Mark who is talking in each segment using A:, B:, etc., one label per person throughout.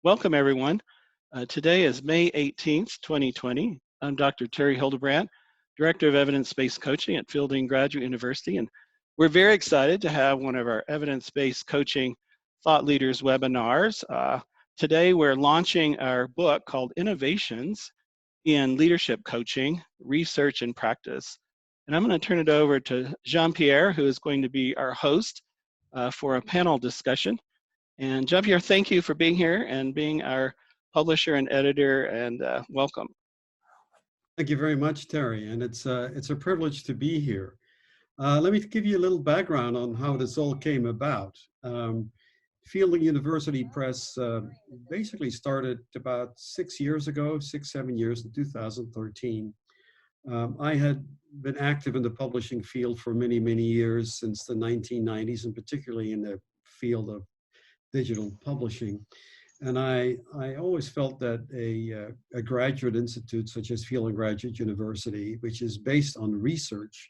A: Welcome, everyone. Today is May 18th, 2020. I'm Dr. Terry Hildebrandt, Director of Evidence-Based Coaching at Fielding Graduate University, and we're very excited to have one of our evidence-based coaching thought leaders webinars. Today, we're launching our book called Innovations in Leadership Coaching, Research and Practice. And I'm going to turn it over to Jean-Pierre, who is going to be our host for a panel discussion. And Jean-Pierre, thank you for being here and being our publisher and editor, and welcome.
B: Thank you very much, Terry, and it's a privilege to be here. Let me give you a little background on how this all came about. Fielding University Press basically started about 6 years ago, 7 years, in 2013. I had been active in the publishing field for many, many years, since the 1990s, and particularly in the field of digital publishing. And I always felt that a graduate institute such as Fielding Graduate University, which is based on research,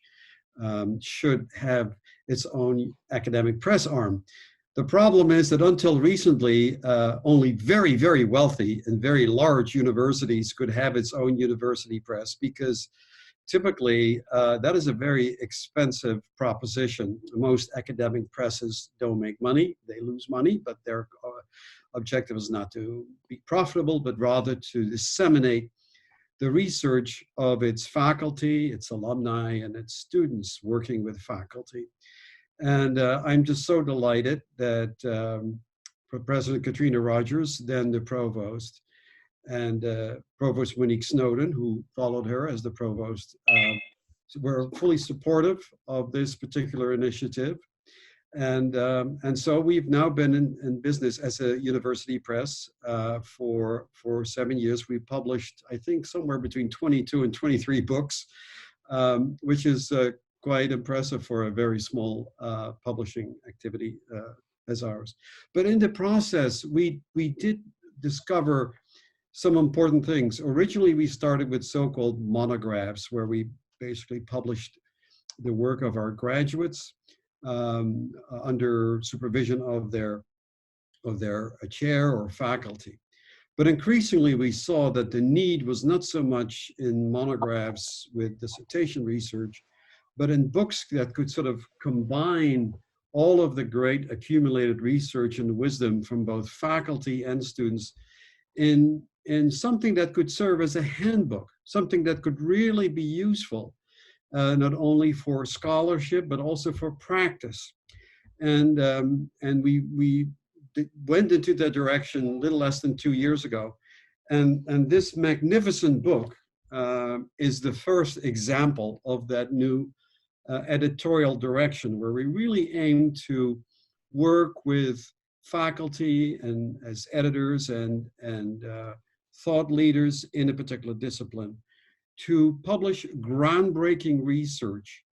B: should have its own academic press arm. The problem is that until recently, only very, very wealthy and very large universities could have its own university press, because typically that is a very expensive proposition. Most academic presses don't make money, they lose money, but their objective is not to be profitable, but rather to disseminate the research of its faculty, its alumni, and its students working with faculty. And I'm just so delighted that President Katrina Rogers, then the provost, and Provost Monique Snowden, who followed her as the provost, were fully supportive of this particular initiative. And so we've now been in business as a university press for 7 years. We've published, I think, somewhere between 22 and 23 books, which is quite impressive for a very small publishing activity as ours. But in the process, we did discover some important things. Originally, we started with so-called monographs, where we basically published the work of our graduates under supervision of their chair or faculty. But increasingly, we saw that the need was not so much in monographs with dissertation research, but in books that could sort of combine all of the great accumulated research and wisdom from both faculty and students in something that could serve as a handbook, something that could really be useful, not only for scholarship, but also for practice. And we went into that direction a little less than 2 years ago. And this magnificent book is the first example of that new editorial direction, where we really aim to work with faculty and as editors and thought leaders in a particular discipline to publish groundbreaking research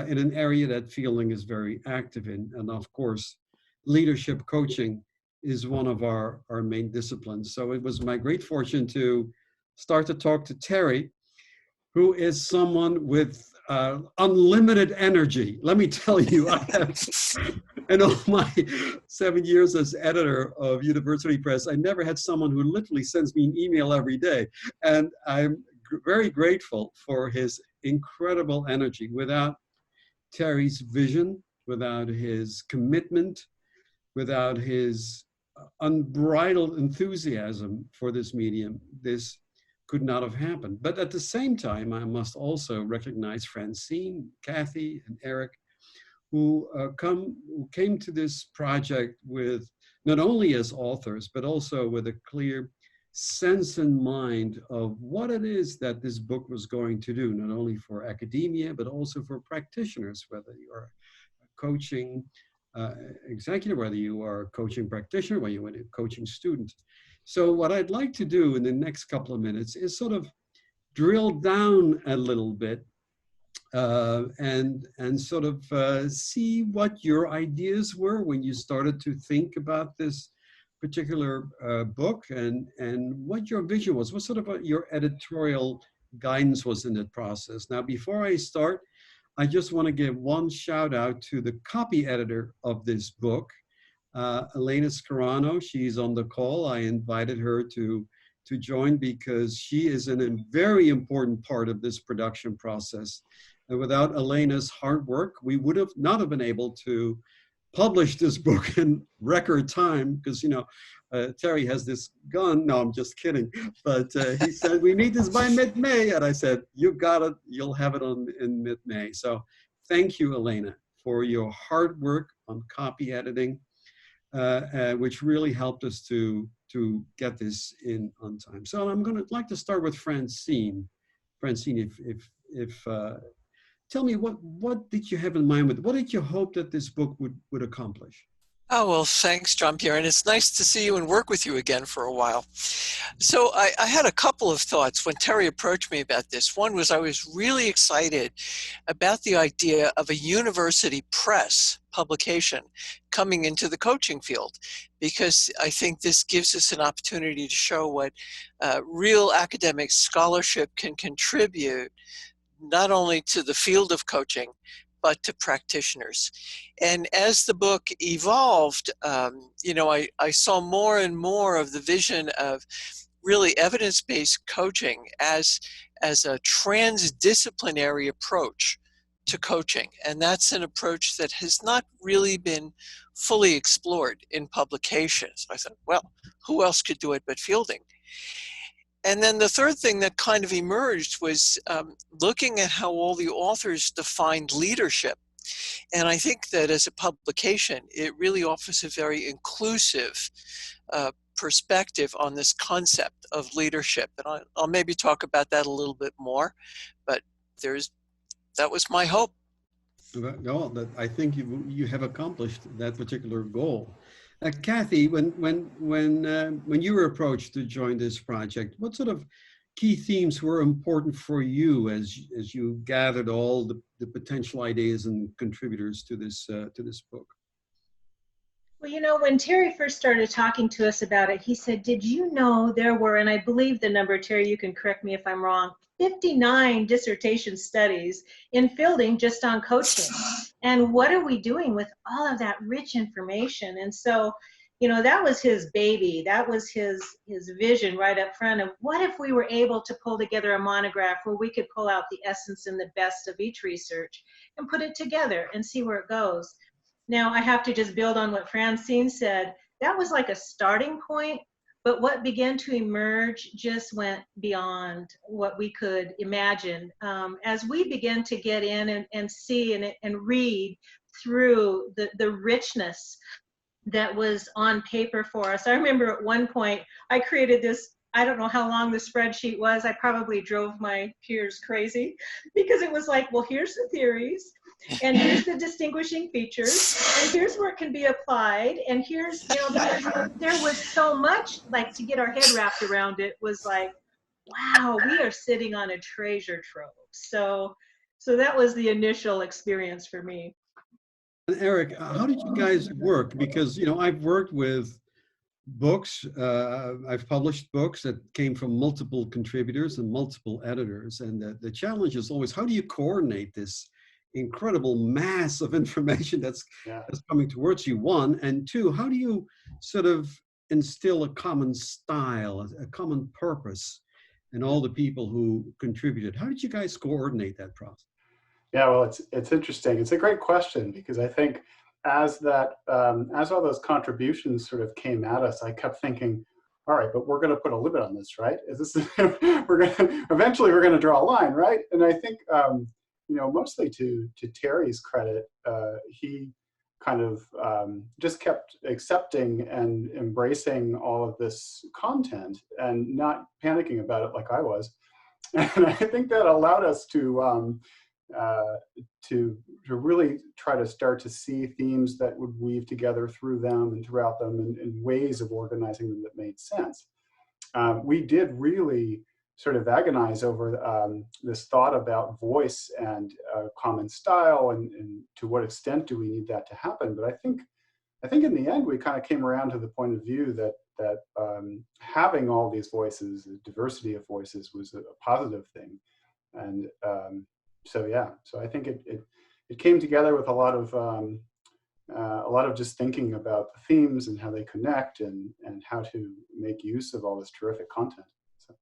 B: in an area that Fielding is very active in. And of course, leadership coaching is one of our main disciplines. So it was my great fortune to start to talk to Terry, who is someone with unlimited energy. Let me tell you, I have, in all my 7 years as editor of University Press, I never had someone who literally sends me an email every day. And I'm very grateful for his incredible energy. Without Terry's vision, without his commitment, without his unbridled enthusiasm for this medium, this could not have happened. But at the same time, I must also recognize Francine, Kathy, and Erek, who came to this project with not only as authors, but also with a clear sense in mind of what it is that this book was going to do, not only for academia, but also for practitioners, whether you are a coaching executive, whether you are a coaching practitioner, whether you are a coaching student. So what I'd like to do in the next couple of minutes is sort of drill down a little bit and sort of see what your ideas were when you started to think about this particular book, and what your vision was, what sort of your editorial guidance was in that process. Now, before I start, I just want to give one shout out to the copy editor of this book, Elena Scarano, she's on the call. I invited her to join because she is a very important part of this production process. And without Elena's hard work, we would have not have been able to publish this book in record time because, Terry has this gun. No, I'm just kidding. But he said, we need this by mid-May. And I said, you got it. You'll have it in mid-May. So thank you, Elena, for your hard work on copy editing, which really helped us to get this in on time. So I'm going to like to start with Francine. Francine, if tell me what did you have in mind with, what did you hope that this book would accomplish?
C: Oh, well, thanks, John Pierre, and it's nice to see you and work with you again for a while. So I had a couple of thoughts when Terry approached me about this. One was I was really excited about the idea of a university press publication coming into the coaching field, because I think this gives us an opportunity to show what real academic scholarship can contribute, not only to the field of coaching, but to practitioners. And as the book evolved, I saw more and more of the vision of really evidence-based coaching as a transdisciplinary approach to coaching. And that's an approach that has not really been fully explored in publications. I thought, well, who else could do it but Fielding? And then the third thing that kind of emerged was looking at how all the authors defined leadership. And I think that as a publication, it really offers a very inclusive perspective on this concept of leadership. And I'll maybe talk about that a little bit more, but that was my hope.
B: No, I think you have accomplished that particular goal. Kathy, when you were approached to join this project, what sort of key themes were important for you as you gathered all the potential ideas and contributors to this book?
D: Well, when Terry first started talking to us about it, he said, did you know there were, and I believe the number, Terry, you can correct me if I'm wrong, 59 dissertation studies in Fielding just on coaching. And what are we doing with all of that rich information? And so, that was his baby. That was his vision right up front of what if we were able to pull together a monograph where we could pull out the essence and the best of each research and put it together and see where it goes. Now, I have to just build on what Francine said. That was like a starting point, but what began to emerge just went beyond what we could imagine. As we began to get in and see and read through the richness that was on paper for us. I remember at one point, I created this, I don't know how long the spreadsheet was. I probably drove my peers crazy because it was like, well, here's the theories, and here's the distinguishing features, and here's where it can be applied, and here's, there was so much, like, to get our head wrapped around it was like, wow, we are sitting on a treasure trove. So that was the initial experience for me.
B: And Erek, how did you guys work? Because, I've worked with books, I've published books that came from multiple contributors and multiple editors. And the challenge is always, how do you coordinate this incredible mass of information that's coming towards you, one? And two, how do you sort of instill a common style, a common purpose in all the people who contributed? How did you guys coordinate that process?
E: Yeah, well, it's interesting. It's a great question because I think as all those contributions sort of came at us, I kept thinking, all right, but we're going to put a limit on this, right? Eventually we're going to draw a line, right? And I think mostly to Terry's credit, he kind of just kept accepting and embracing all of this content and not panicking about it like I was. And I think that allowed us to really try to start to see themes that would weave together through them and throughout them and ways of organizing them that made sense. We did really sort of agonize over this thought about voice and common style and to what extent do we need that to happen. But I think in the end we kind of came around to the point of view that having all these voices, the diversity of voices, was a positive thing. And so I think it came together with a lot of a lot of just thinking about the themes and how they connect and how to make use of all this terrific content. So.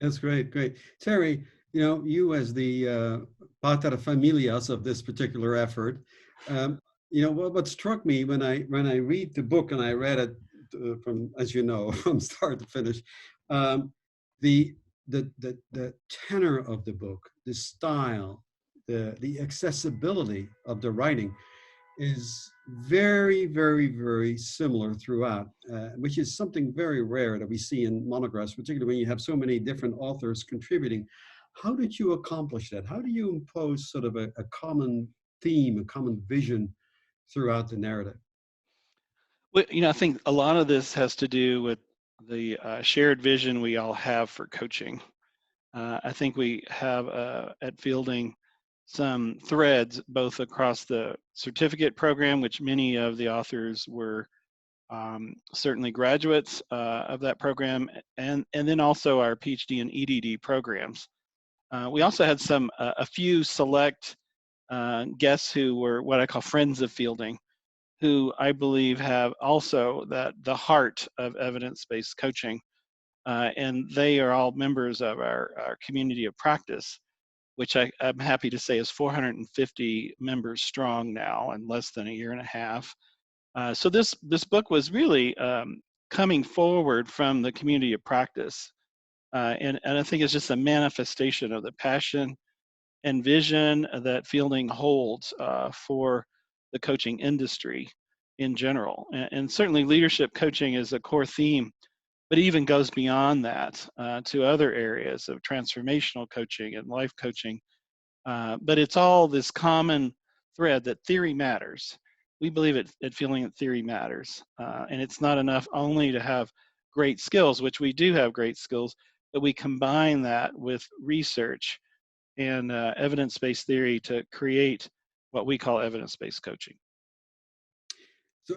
B: That's great, great. Terry, you know, you as the pater familias of this particular effort, you know, what struck me when I read the book, and I read it from, as you know, from start to finish, the tenor of the book, the style, the accessibility of the writing is very, very, very similar throughout, which is something very rare that we see in monographs, particularly when you have so many different authors contributing. How did you accomplish that? How do you impose sort of a common theme, a common vision throughout the narrative?
A: Well, you know, I think a lot of this has to do with the shared vision we all have for coaching. I think we have at Fielding some threads both across the certificate program, which many of the authors were certainly graduates of that program, and then also our PhD and EDD programs. We also had a few select guests who were what I call friends of Fielding, who I believe have also the heart of evidence-based coaching. And they are all members of our community of practice, which I'm happy to say is 450 members strong now in less than a year and a half. So this book was really coming forward from the community of practice. And I think it's just a manifestation of the passion and vision that Fielding holds for the coaching industry in general. And certainly leadership coaching is a core theme, but even goes beyond that to other areas of transformational coaching and life coaching. But it's all this common thread that theory matters. We believe at Fielding that theory matters. And it's not enough only to have great skills, which we do have great skills, but we combine that with research and evidence-based theory to create what we call evidence-based coaching.
B: So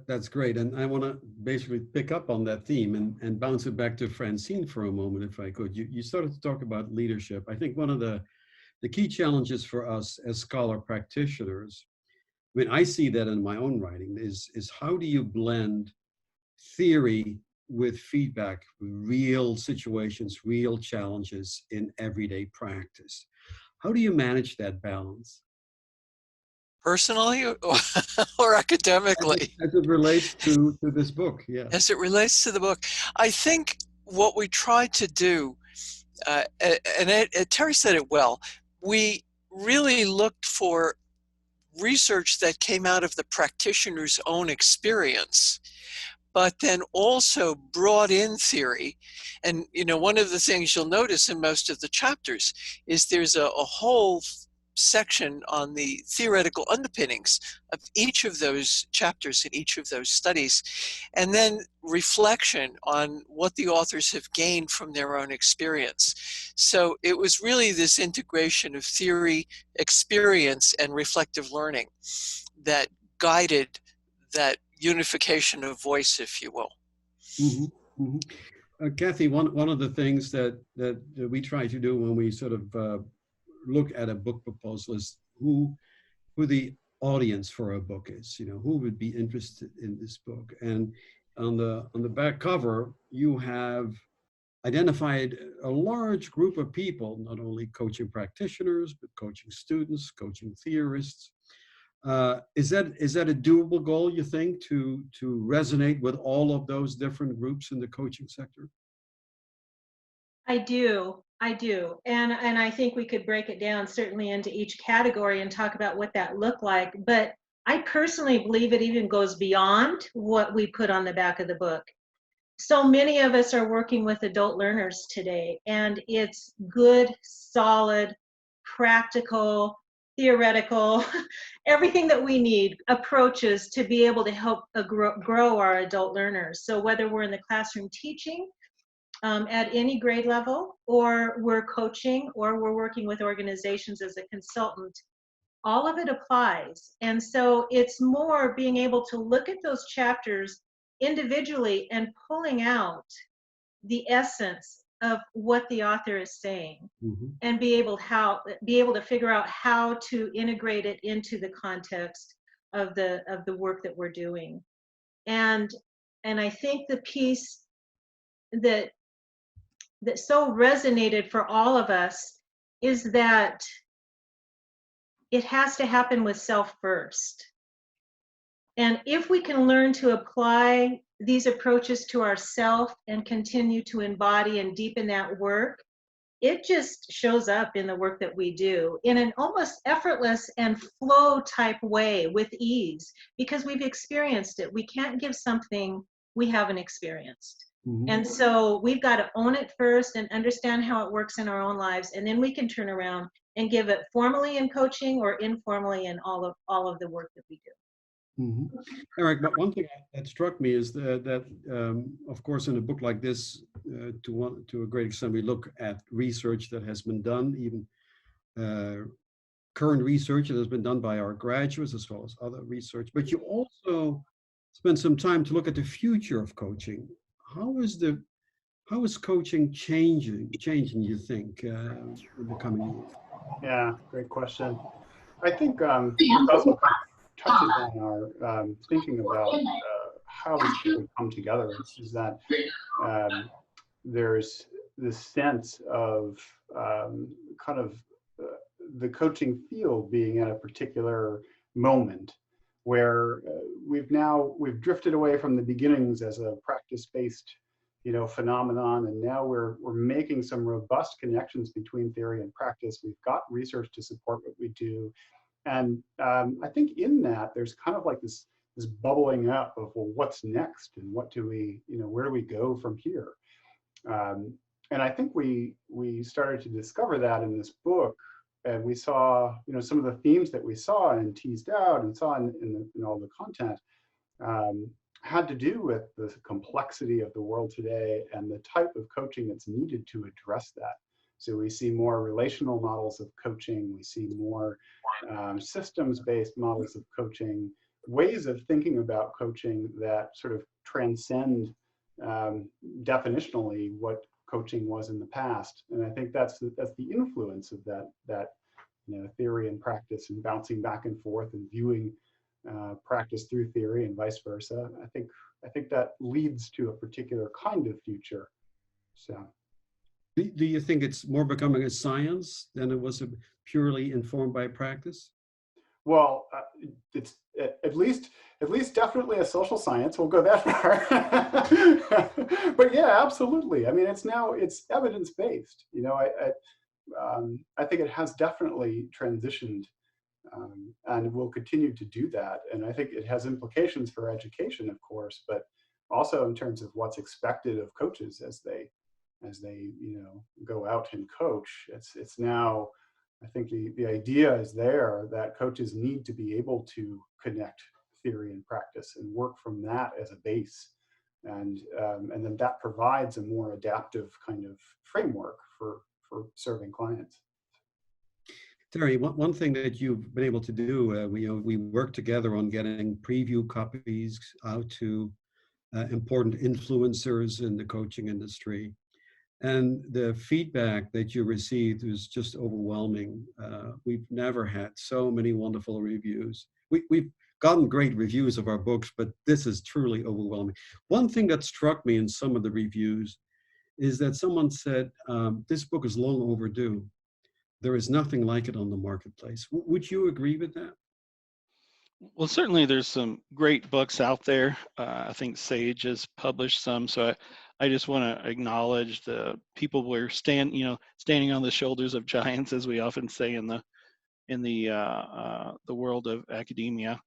B: that's great. And I want to basically pick up on that theme and bounce it back to Francine for a moment, if I could. You started to talk about leadership. I think one of the key challenges for us as scholar practitioners, I mean, I see that in my own writing, is how do you blend theory with feedback, real situations, real challenges in everyday practice? How do you manage that balance?
C: Personally or academically?
B: As it relates to this book, yeah.
C: As it relates to the book, I think what we tried to do, and Terry said it well, we really looked for research that came out of the practitioner's own experience, but then also brought in theory. And, you know, one of the things you'll notice in most of the chapters is there's a whole section on the theoretical underpinnings of each of those chapters in each of those studies, and then reflection on what the authors have gained from their own experience. So it was really this integration of theory, experience, and reflective learning that guided that unification of voice, if you will.
B: Mm-hmm. Mm-hmm. Kathy, one of the things that we try to do when we sort of look at a book proposal is who the audience for a book is. You know, who would be interested in this book. And on the back cover, you have identified a large group of people, not only coaching practitioners, but coaching students, coaching theorists. Is that a doable goal, you think, to resonate with all of those different groups in the coaching sector?
D: I do. And I think we could break it down certainly into each category and talk about what that looked like. But I personally believe it even goes beyond what we put on the back of the book. So many of us are working with adult learners today, and it's good, solid, practical, theoretical, everything that we need, approaches to be able to help grow our adult learners. So whether we're in the classroom teaching, at any grade level, or we're coaching, or we're working with organizations as a consultant, all of it applies. And so it's more being able to look at those chapters individually and pulling out the essence of what the author is saying, mm-hmm. and be able to figure out how to integrate it into the context of the work that we're doing. And I think the piece that so resonated for all of us is that it has to happen with self first. And if we can learn to apply these approaches to ourself and continue to embody and deepen that work, it just shows up in the work that we do in an almost effortless and flow type way with ease, because we've experienced it. We can't give something we haven't experienced. And so we've got to own it first and understand how it works in our own lives, and then we can turn around and give it formally in coaching or informally in all of the work that we do.
B: Erek, but one thing that struck me is that of course, in a book like this, to a great extent, we look at research that has been done, even current research that has been done by our graduates as well as other research. But you also spend some time to look at the future of coaching. How is coaching changing, you think, in the coming years?
E: Yeah, great question. I think it also touches on our thinking about how we come together. Is that there's this sense of kind of the coaching field being at a particular moment where we've drifted away from the beginnings as a practice-based, phenomenon, and now we're making some robust connections between theory and practice. We've got research to support what we do, and I think in that there's kind of like this bubbling up of, well, what's next, and what do we, where do we go from here? And I think we started to discover that in this book. And we saw, some of the themes that we saw and teased out and saw in all the content had to do with the complexity of the world today and the type of coaching that's needed to address that. So we see more relational models of coaching. We see more systems-based models of coaching, ways of thinking about coaching that sort of transcend definitionally what coaching was in the past. And I think that's the influence of that theory and practice, and bouncing back and forth and viewing practice through theory and vice versa. I think that leads to a particular kind of future. So,
B: do you think it's more becoming a science than it was purely informed by practice?
E: Well, it's at least definitely a social science. We'll go that far. But yeah, absolutely. I mean, it's evidence-based. I think it has definitely transitioned, and will continue to do that. And I think it has implications for education, of course, but also in terms of what's expected of coaches as they go out and coach. It's now, I think the idea is there that coaches need to be able to connect theory and practice and work from that as a base. And then that provides a more adaptive kind of framework for serving clients.
B: Terry, one thing that you've been able to do, we work together on getting preview copies out to important influencers in the coaching industry. And the feedback that you received was just overwhelming. We've never had so many wonderful reviews. We've gotten great reviews of our books, but this is truly overwhelming. One thing that struck me in some of the reviews is that someone said, this book is long overdue. There is nothing like it on the marketplace. Would you agree with that?
A: Well, certainly there's some great books out there. I think Sage has published some, so I just want to acknowledge the people we're standing on the shoulders of giants, as we often say in the world of academia.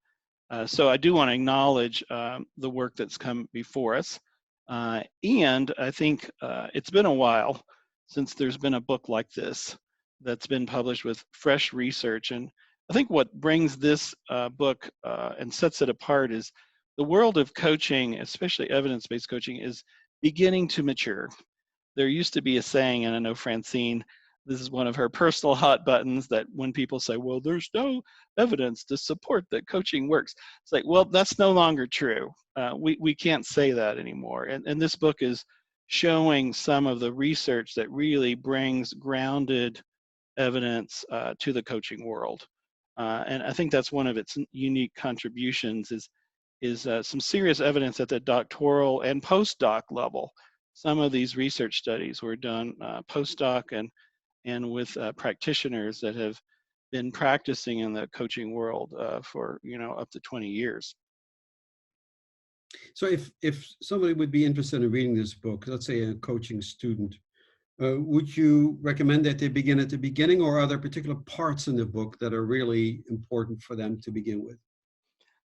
A: So I do want to acknowledge the work that's come before us, and I think it's been a while since there's been a book like this that's been published with fresh research. And I think what brings this book and sets it apart is the world of coaching, especially evidence-based coaching, is beginning to mature. There used to be a saying, and I know Francine, this is one of her personal hot buttons, that when people say, well, there's no evidence to support that coaching works, it's like, well, that's no longer true. We can't say that anymore. And this book is showing some of the research that really brings grounded evidence to the coaching world. And I think that's one of its unique contributions is some serious evidence at the doctoral and postdoc level. Some of these research studies were done postdoc and with practitioners that have been practicing in the coaching world for up to 20 years.
B: So if somebody would be interested in reading this book, let's say a coaching student, would you recommend that they begin at the beginning, or are there particular parts in the book that are really important for them to begin with?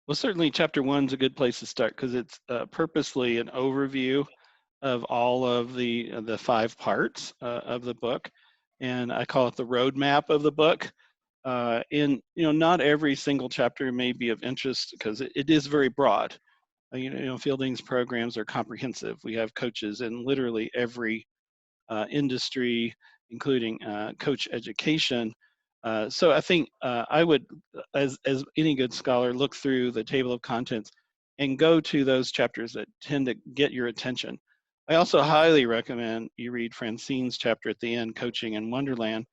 A: Well, certainly chapter 1's a good place to start because it's purposely an overview of all of the 5 parts of the book, and I call it the roadmap of the book. Not every single chapter may be of interest because it is very broad. Fielding's programs are comprehensive. We have coaches in literally every industry, including coach education. So I think I would, as any good scholar, look through the table of contents and go to those chapters that tend to get your attention. I also highly recommend you read Francine's chapter at the end, Coaching in Wonderland,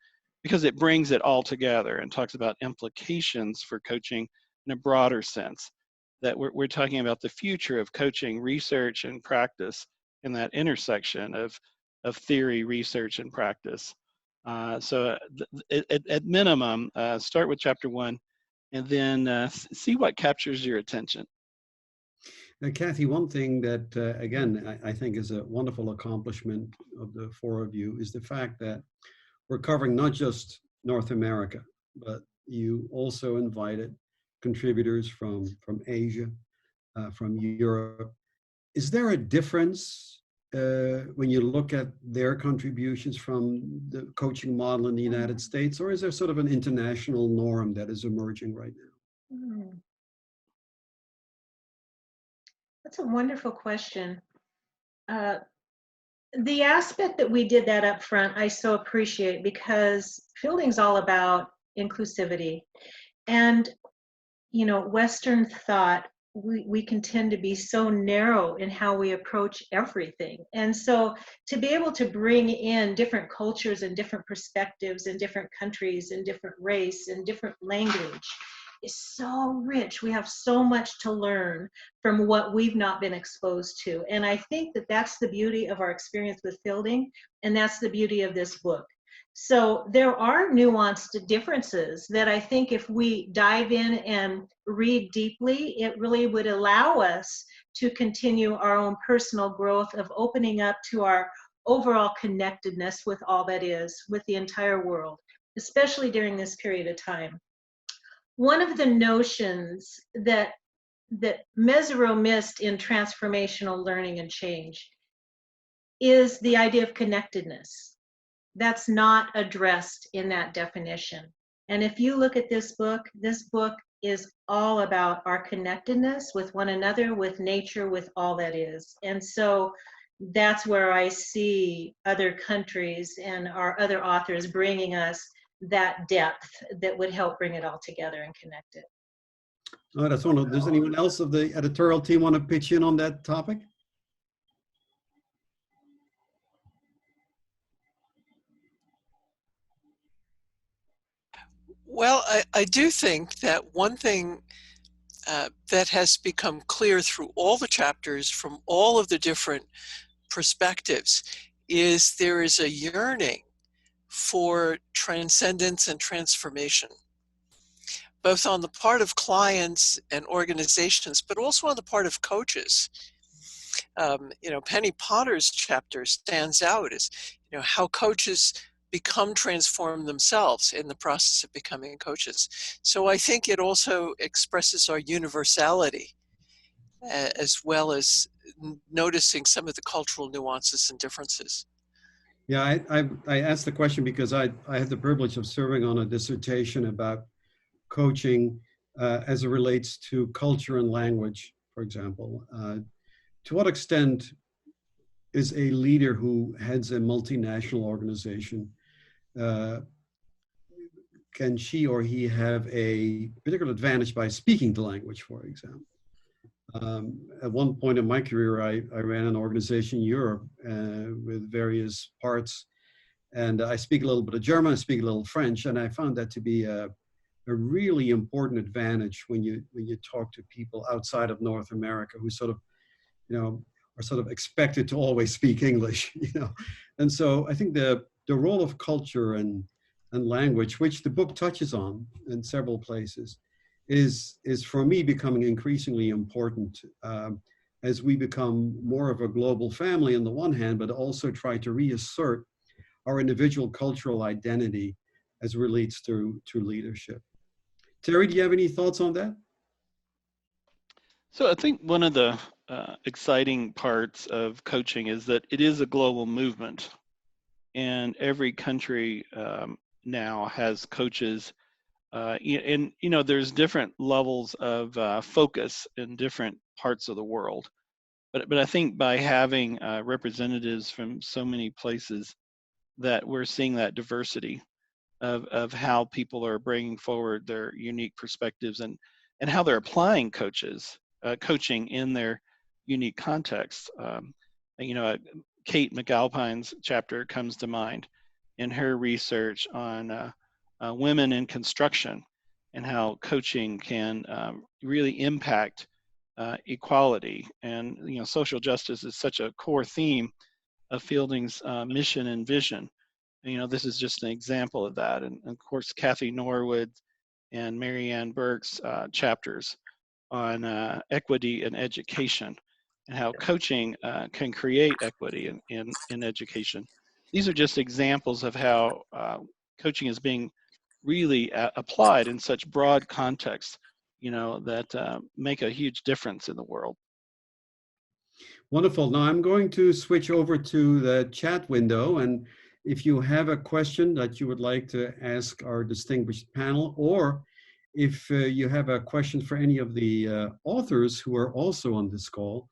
A: because it brings it all together and talks about implications for coaching in a broader sense. That we're talking about the future of coaching, research, and practice in that intersection of theory, research, and practice. So at minimum, start with chapter 1 and then see what captures your attention.
B: Now, Kathy, one thing that, again, I think is a wonderful accomplishment of the 4 of you is the fact that we're covering not just North America, but you also invited contributors from Asia, from Europe. Is there a difference when you look at their contributions from the coaching model in the United States, or is there sort of an international norm that is emerging right now?
D: That's a wonderful question. The aspect that we did that up front, I so appreciate, because Fielding's all about inclusivity. And, Western thought, we can tend to be so narrow in how we approach everything. And so to be able to bring in different cultures and different perspectives in different countries and different race and different language is so rich. We have so much to learn from what we've not been exposed to. And I think that that's the beauty of our experience with Fielding, and that's the beauty of this book. So there are nuanced differences that I think if we dive in and read deeply, it really would allow us to continue our own personal growth of opening up to our overall connectedness with all that is, with the entire world, especially during this period of time. One of the notions that Mesereau missed in transformational learning and change is the idea of connectedness. That's not addressed in that definition. And if you look at this book is all about our connectedness with one another, with nature, with all that is. And so that's where I see other countries and our other authors bringing us that depth that would help bring it all together and connect it.
B: Oh, that's wonderful. Does anyone else of the editorial team want to pitch in on that topic?
C: Well, I do think that one thing that has become clear through all the chapters from all of the different perspectives is there is a yearning for transcendence and transformation, both on the part of clients and organizations, but also on the part of coaches. Penny Potter's chapter stands out as, how coaches become transformed themselves in the process of becoming coaches. So I think it also expresses our universality as well as noticing some of the cultural nuances and differences.
B: Yeah, I asked the question because I had the privilege of serving on a dissertation about coaching as it relates to culture and language, for example. To what extent is a leader who heads a multinational organization, can she or he have a particular advantage by speaking the language, for example? At one point in my career, I ran an organization in Europe with various parts, and I speak a little bit of German, I speak a little French, and I found that to be a a really important advantage when you talk to people outside of North America who sort of, are sort of expected to always speak English, And so I think the role of culture and language, which the book touches on in several places, is for me becoming increasingly important as we become more of a global family on the one hand, but also try to reassert our individual cultural identity as it relates to leadership. Terry, do you have any thoughts on that?
A: So I think one of the exciting parts of coaching is that it is a global movement, and every country now has coaches, and there's different levels of focus in different parts of the world. But I think by having representatives from so many places, that we're seeing that diversity of how people are bringing forward their unique perspectives and how they're applying coaching in their unique contexts. Kate McAlpine's chapter comes to mind in her research on women in construction and how coaching can really impact equality. And social justice is such a core theme of Fielding's mission and vision. This is just an example of that. And of course, Kathy Norwood and Marianne Burke's chapters on equity in education and how coaching can create equity in education. These are just examples of how coaching is being really applied in such broad contexts, that make a huge difference in the world.
B: Wonderful. Now I'm going to switch over to the chat window, and if you have a question that you would like to ask our distinguished panel, or if you have a question for any of the authors who are also on this call,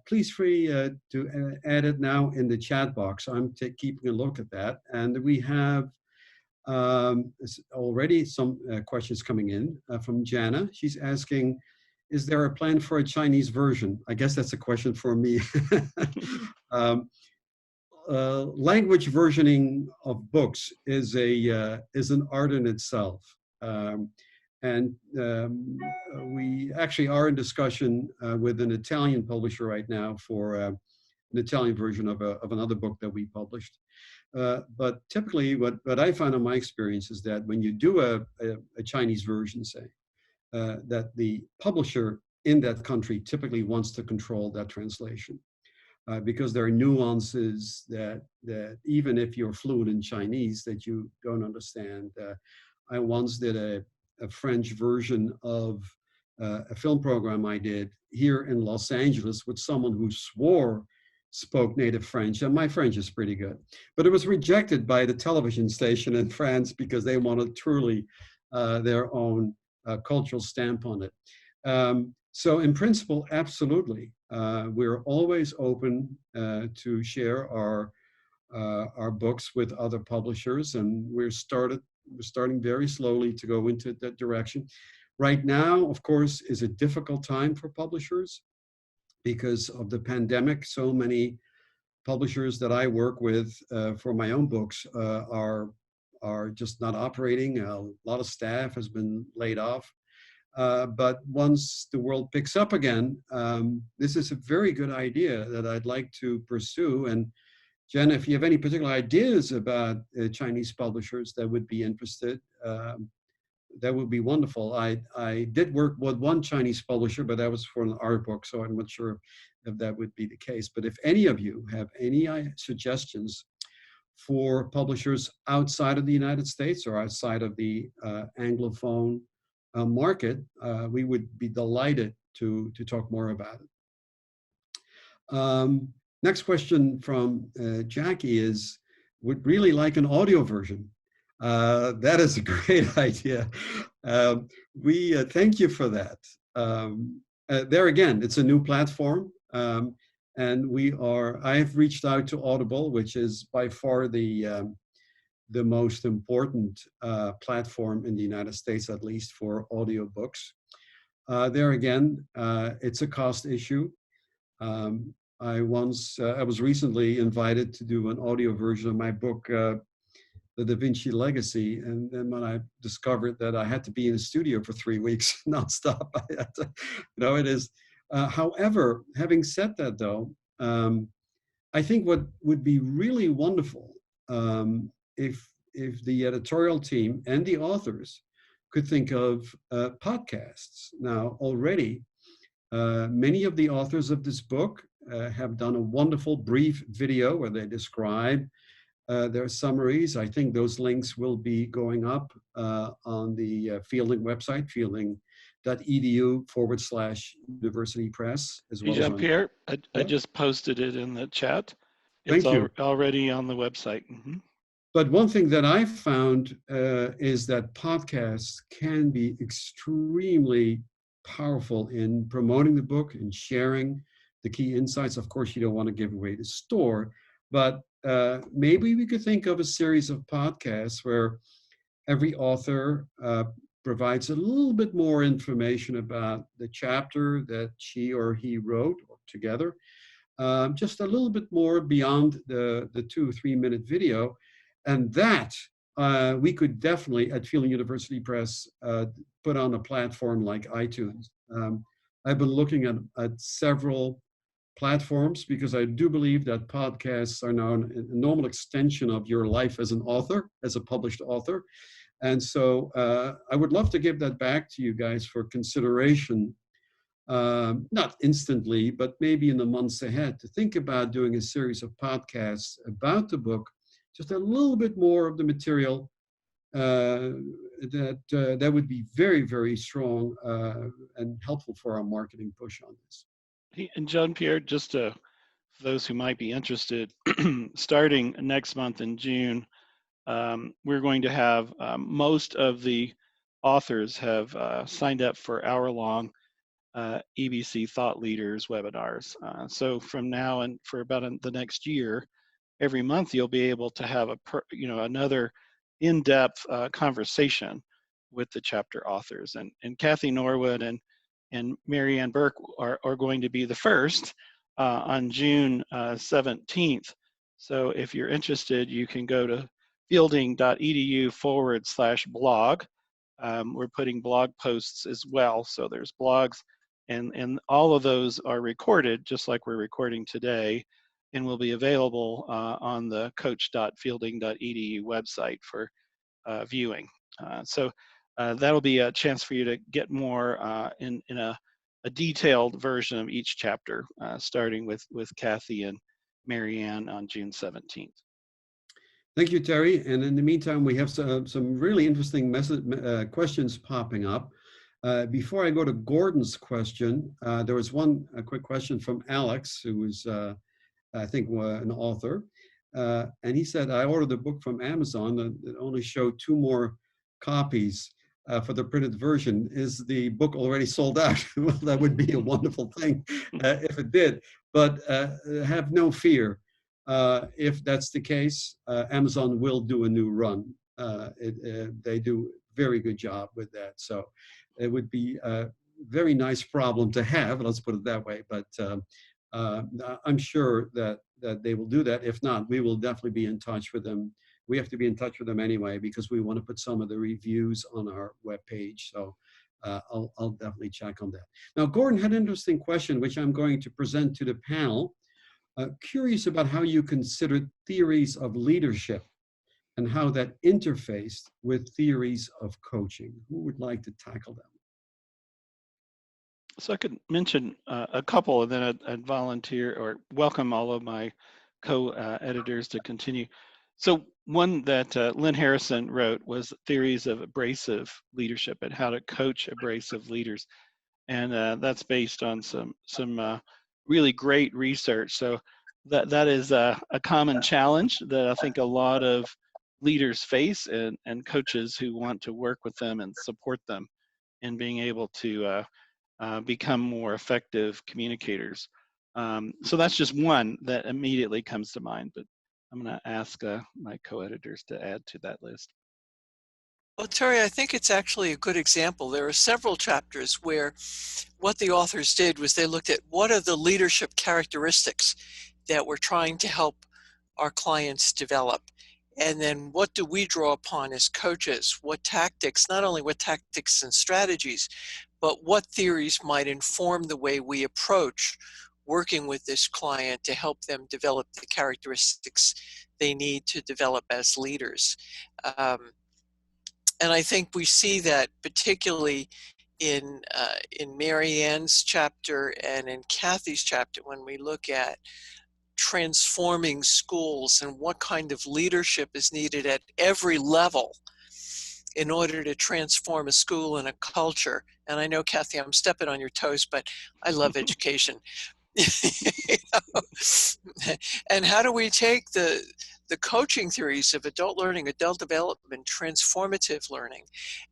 B: please free to add it now in the chat box. I'm keeping a look at that. And we have already some questions coming in from Jana. She's asking, is there a plan for a Chinese version? I guess that's a question for me. Language versioning of books is an art in itself. We actually are in discussion with an Italian publisher right now for an Italian version of another book that we published. But typically what I found in my experience is that when you do a Chinese version, say, that the publisher in that country typically wants to control that translation. Because there are nuances that even if you're fluent in Chinese that you don't understand. I once did a French version of a film program I did here in Los Angeles with someone who spoke native French, and my French is pretty good. But it was rejected by the television station in France because they wanted truly their own cultural stamp on it. So in principle, absolutely. We're always open to share our books with other publishers, and we're starting very slowly to go into that direction. Right now, of course, is a difficult time for publishers because of the pandemic. So many publishers that I work with for my own books are just not operating. A lot of staff has been laid off. But once the world picks up again, this is a very good idea that I'd like to pursue. And Jen, if you have any particular ideas about Chinese publishers that would be interested, that would be wonderful. I did work with one Chinese publisher, but that was for an art book, so I'm not sure if that would be the case. But if any of you have any suggestions for publishers outside of the United States or outside of the Anglophone market, we would be delighted to talk more about it. Next question from Jackie is, would really like an audio version. That is a great idea. We thank you for that. There again, it's a new platform. And I've reached out to Audible, which is by far the most important platform in the United States, at least for audiobooks. There again, it's a cost issue. I was recently invited to do an audio version of my book, the Da Vinci Legacy. And then when I discovered that I had to be in the studio for 3 weeks nonstop, I had to, it is. However, having said that though, I think what would be really wonderful if the editorial team and the authors could think of podcasts. Now, already, many of the authors of this book have done a wonderful brief video where they describe their summaries. I think those links will be going up on the Fielding website, fielding.edu/University Press, as well as on.
A: Jean-Pierre, I
B: Yeah.
A: just posted it in the chat. It's
B: Thank you.
A: already on the website. Mm-hmm.
B: But one thing that I've found is that podcasts can be extremely powerful in promoting the book and sharing the key insights. Of course, you don't want to give away the store, but maybe we could think of a series of podcasts where every author provides a little bit more information about the chapter that she or he wrote or together, just a little bit more beyond the 2 or 3 minute video. And that we could definitely at Fielding University Press put on a platform like iTunes. I've been looking at several platforms because I do believe that podcasts are now a normal extension of your life as an author, as a published author. And so I would love to give that back to you guys for consideration, not instantly, but maybe in the months ahead, to think about doing a series of podcasts about the book, just a little bit more of the material that would be very, very strong and helpful for our marketing push on this.
A: And Jean-Pierre, just for those who might be interested, starting next month in June, we're going to have most of the authors have signed up for hour-long EBC Thought Leaders webinars. So from now and for about the next year, every month you'll be able to have another in-depth conversation with the chapter authors. And Kathy Norwood and Marianne Burke are going to be the first on June 17th. So if you're interested, you can go to fielding.edu/blog. We're putting blog posts as well. So there's blogs, and all of those are recorded just like we're recording today, and will be available on the coach.fielding.edu website for viewing. So that'll be a chance for you to get more in a detailed version of each chapter, starting with Kathy and Marianne on June 17th.
B: Thank you, Terry. And in the meantime, we have some really interesting questions popping up. Before I go to Gordon's question, there was a quick question from Alex, who is, I think, an author. And he said, I ordered the book from Amazon and it only showed 2 more copies for the printed version. Is the book already sold out? Well, that would be a wonderful thing if it did. But have no fear. If that's the case, Amazon will do a new run. They do a very good job with that. So it would be a very nice problem to have, let's put it that way. But I'm sure that they will do that. If not, we will definitely be in touch with them. We have to be in touch with them anyway because we want to put some of the reviews on our webpage. So I'll definitely check on that. Now, Gordon had an interesting question, which I'm going to present to the panel. Curious about how you consider theories of leadership and how that interfaced with theories of coaching. Who would like to tackle them?
A: So I could mention a couple, and then I'd volunteer or welcome all of my co-editors to continue. So one that Lynn Harrison wrote was Theories of Abrasive Leadership and How to Coach Abrasive Leaders. And that's based on some really great research. So that is a common challenge that I think a lot of leaders face, and coaches who want to work with them and support them in being able to become more effective communicators. So that's just one that immediately comes to mind, but I'm going to ask my co-editors to add to that list.
C: Well, Terry, I think it's actually a good example. There are several chapters where what the authors did was they looked at what are the leadership characteristics that we're trying to help our clients develop. And then what do we draw upon as coaches? What tactics, not only what tactics and strategies, but what theories might inform the way we approach working with this client to help them develop the characteristics they need to develop as leaders. And I think we see that particularly in Mary Ann's chapter and in Kathy's chapter when we look at transforming schools and what kind of leadership is needed at every level in order to transform a school and a culture. And I know, Kathy, I'm stepping on your toes, but I love education. You know? And how do we take the coaching theories of adult learning, adult development, transformative learning,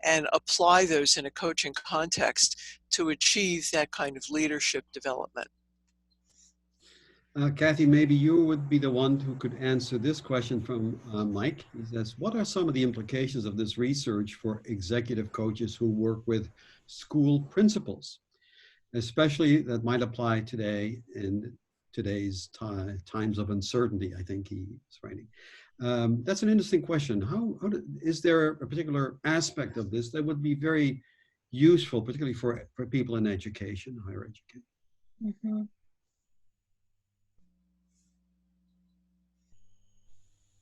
C: and apply those in a coaching context to achieve that kind of leadership development?
B: Kathy, maybe you would be the one who could answer this question from Mike. He says, what are some of the implications of this research for executive coaches who work with school principals, especially that might apply today in today's times of uncertainty, I think he is writing. That's an interesting question. Is there a particular aspect of this that would be very useful, particularly for people in education, higher education?
D: Mm-hmm.